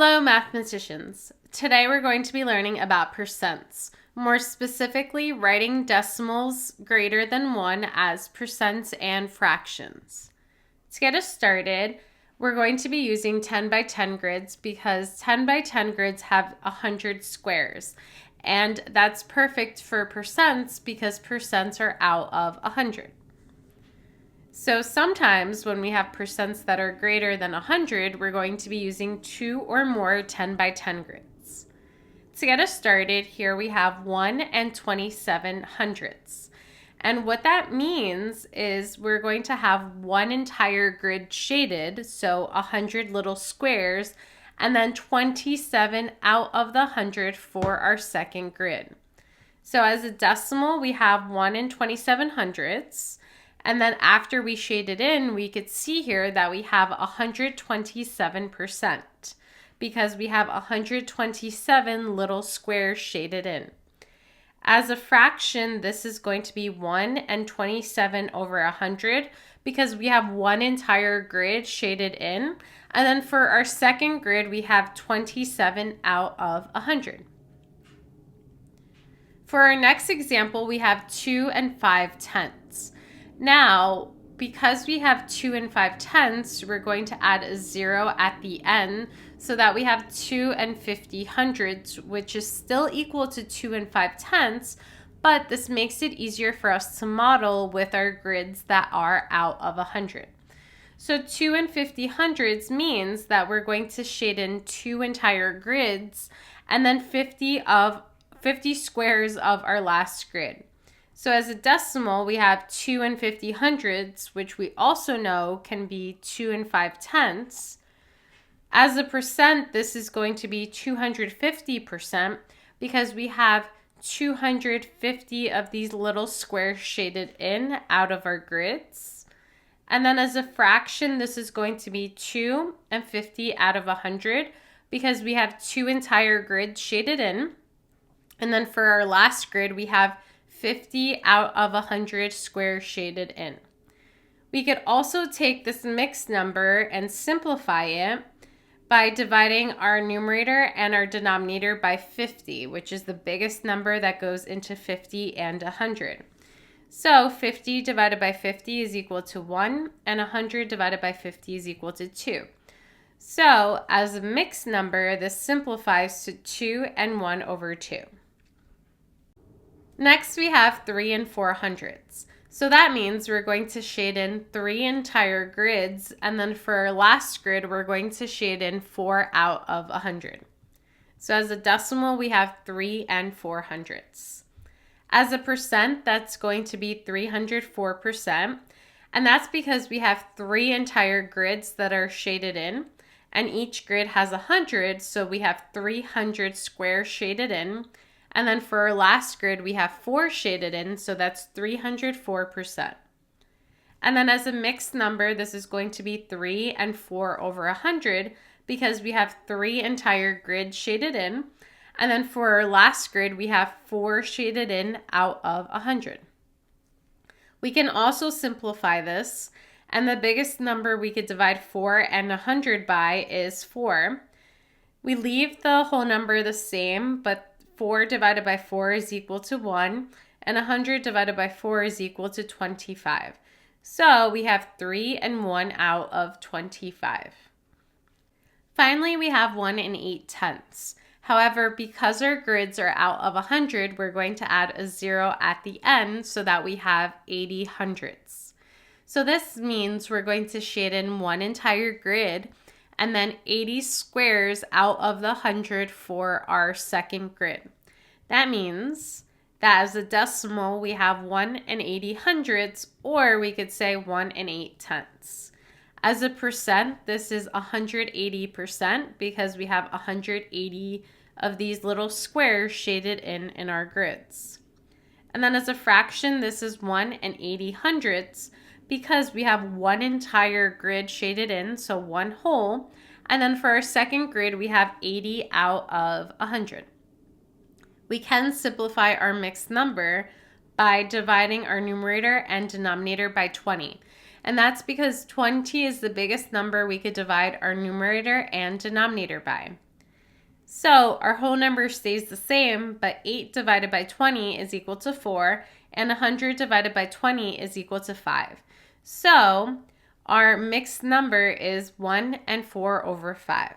Hello, mathematicians. Today we're going to be learning about percents, more specifically writing decimals greater than 1 as percents and fractions. To get us started, we're going to be using 10 by 10 grids because 10 by 10 grids have 100 squares, and that's perfect for percents because percents are out of 100. So sometimes when we have percents that are greater than 100, we're going to be using 2 or more 10 by 10 grids. To get us started, here we have 1 and 27 hundredths. And what that means is we're going to have one entire grid shaded, so 100 little squares, and then 27 out of the 100 for our second grid. So as a decimal, we have 1 and 27 hundredths. And then after we shade it in, we could see here that we have 127% because we have 127 little squares shaded in. As a fraction, this is going to be 1 and 27 over 100 because we have one entire grid shaded in. And then for our second grid, we have 27 out of 100. For our next example, we have 2 and 5 tenths. Now, because we have 2 and 5 tenths, we're going to add a 0 at the end so that we have 2 and 50 hundredths, which is still equal to 2 and 5 tenths, but this makes it easier for us to model with our grids that are out of 100. So 2 and 50 hundredths means that we're going to shade in 2 entire grids and then 50 squares of our last grid. So as a decimal, we have 2 and 50 hundredths, which we also know can be 2 and 5 tenths. As a percent, this is going to be 250% because we have 250 of these little squares shaded in out of our grids. And then as a fraction, this is going to be 2 and 50 out of 100 because we have 2 entire grids shaded in. And then for our last grid, we have 50 out of 100 squares shaded in. We could also take this mixed number and simplify it by dividing our numerator and our denominator by 50, which is the biggest number that goes into 50 and 100. So 50 divided by 50 is equal to 1, and 100 divided by 50 is equal to 2. So as a mixed number, this simplifies to 2 and 1 over 2. Next, we have 3 and 4 hundredths. So that means we're going to shade in 3 entire grids, and then for our last grid, we're going to shade in 4 out of 100. So as a decimal, we have 3 and 4 hundredths. As a percent, that's going to be 304%, and that's because we have 3 entire grids that are shaded in, and each grid has 100, so we have 300 squares shaded in. And then for our last grid, we have 4 shaded in, so that's 304%. And then as a mixed number, this is going to be 3 and 4 over 100 because we have 3 entire grids shaded in. And then for our last grid, we have 4 shaded in out of 100. We can also simplify this, and the biggest number we could divide 4 and 100 by is 4. We leave the whole number the same, but 4 divided by 4 is equal to 1, and 100 divided by 4 is equal to 25. So we have 3 and 1 out of 25. Finally, we have 1 and 8 tenths. However, because our grids are out of 100, we're going to add a 0 at the end so that we have 80 hundredths. So this means we're going to shade in one entire grid and then 80 squares out of the 100 for our second grid. That means that as a decimal, we have 1 and 80 hundredths, or we could say 1 and 8 tenths. As a percent, this is 180% because we have 180 of these little squares shaded in our grids. And then as a fraction, this is 1 and 80 hundredths because we have one entire grid shaded in, so one whole. And then for our second grid, we have 80 out of 100. We can simplify our mixed number by dividing our numerator and denominator by 20. And that's because 20 is the biggest number we could divide our numerator and denominator by. So our whole number stays the same, but 8 divided by 20 is equal to 4, and 100 divided by 20 is equal to 5. So our mixed number is 1 and 4 over 5.